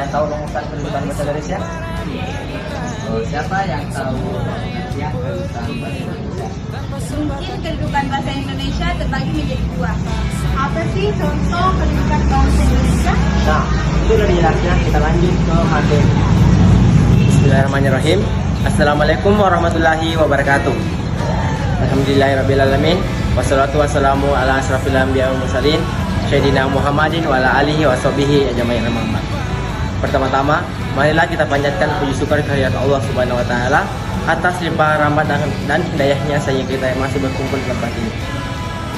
Kalian tahu rumusan kedudukan bahasa Indonesia? Siapa yang tahu pengertian kedudukan bahasa Indonesia? Mungkin kedudukan bahasa Indonesia terbagi menjadi dua. Apa sih contoh kedudukan bahasa Indonesia? Nah, itu dari jelasnya kita lanjut ke materi. Bismillahirrahmanirrahim. Assalamualaikum warahmatullahi wabarakatuh. Alhamdulillahirrabbilalamin. Wassalatu wassalamu ala asrafil anbiya wal mursalin Sayyidina Muhammadin wa ala alihi wa sahbihi ajma'in. Pertama-tama, marilah kita panjatkan puji syukur kehadirat Allah Subhanahu wa taala atas limpahan rahmat dan hidayahnya sehingga kita masih berkumpul di tempat ini.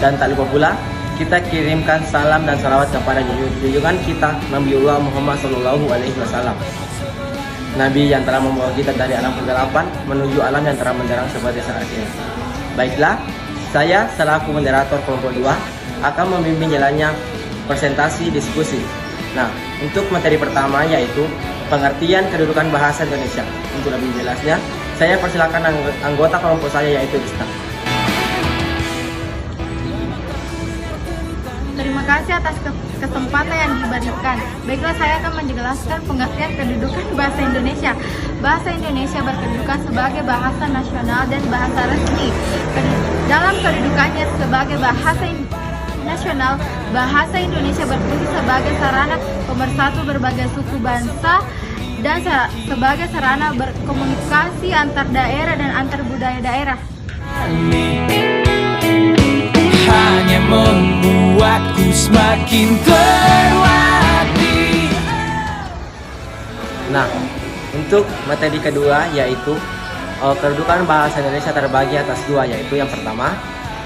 Dan tak lupa pula kita kirimkan salam dan salawat kepada junjungan kita Nabiullah Muhammad sallallahu alaihi wasallam. Nabi yang telah membawa kita dari alam kegelapan menuju alam yang terang benderang seperti saat ini. Baiklah, saya selaku moderator kelompok 2 akan memimpin jalannya presentasi diskusi. Nah, untuk materi pertama yaitu pengertian kedudukan bahasa Indonesia. Untuk lebih jelasnya, saya persilakan anggota kelompok saya yaitu Ista. Terima kasih atas kesempatan yang diberikan. Baiklah, saya akan menjelaskan pengertian kedudukan bahasa Indonesia. Bahasa Indonesia berkedudukan sebagai bahasa nasional dan bahasa resmi. Dalam kedudukannya sebagai bahasa nasional, bahasa Indonesia berfungsi sebagai sarana pemersatu berbagai suku bangsa dan sebagai sarana berkomunikasi antar daerah dan antar budaya daerah. Hanya membuatku semakin terlatih. Nah, untuk materi kedua yaitu kedudukan bahasa Indonesia terbagi atas dua, yaitu yang pertama,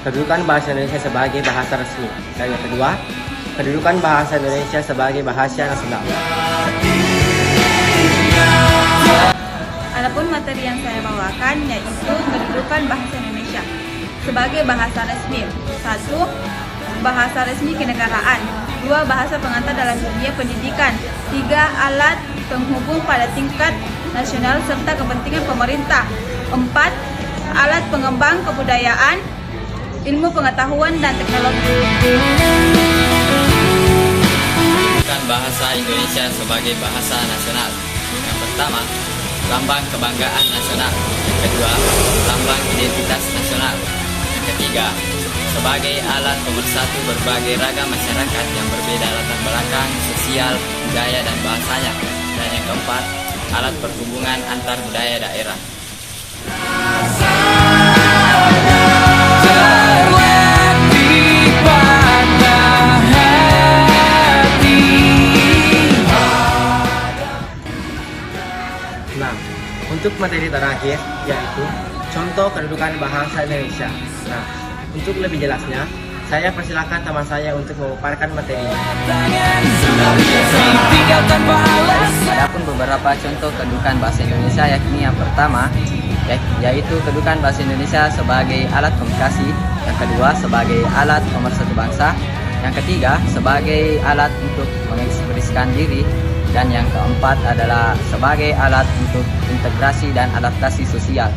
kedudukan bahasa Indonesia sebagai bahasa resmi, dan yang kedua, kedudukan bahasa Indonesia sebagai bahasa nasional. Adapun materi yang saya bawakan yaitu kedudukan bahasa Indonesia sebagai bahasa resmi. 1. Bahasa resmi kenegaraan. 2. Bahasa pengantar dalam dunia pendidikan. 3. Alat penghubung pada tingkat nasional serta kepentingan pemerintah. 4. Alat pengembang kebudayaan, ilmu pengetahuan dan teknologi. Bahasa Indonesia sebagai bahasa nasional. Yang pertama, lambang kebanggaan nasional. Yang kedua, lambang identitas nasional. Yang ketiga, sebagai alat pemersatu berbagai ragam masyarakat yang berbeda latar belakang, sosial, budaya, dan bahasanya. Dan yang keempat, alat perhubungan antar budaya daerah. Nah, untuk materi terakhir yaitu contoh kedudukan bahasa Indonesia. Nah, untuk lebih jelasnya, saya persilakan teman saya untuk memaparkan materinya. Adapun beberapa contoh kedudukan bahasa Indonesia, yakni yang pertama yaitu kedudukan bahasa Indonesia sebagai alat komunikasi, yang kedua sebagai alat pemersatu bangsa, yang ketiga sebagai alat untuk mengekspresikan diri, dan yang keempat adalah sebagai alat untuk integrasi dan adaptasi sosial.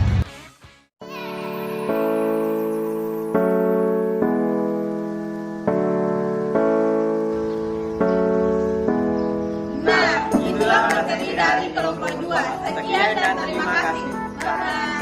Nah, itulah materi dari kelompok 2. Sekian dan terima kasih. Bye.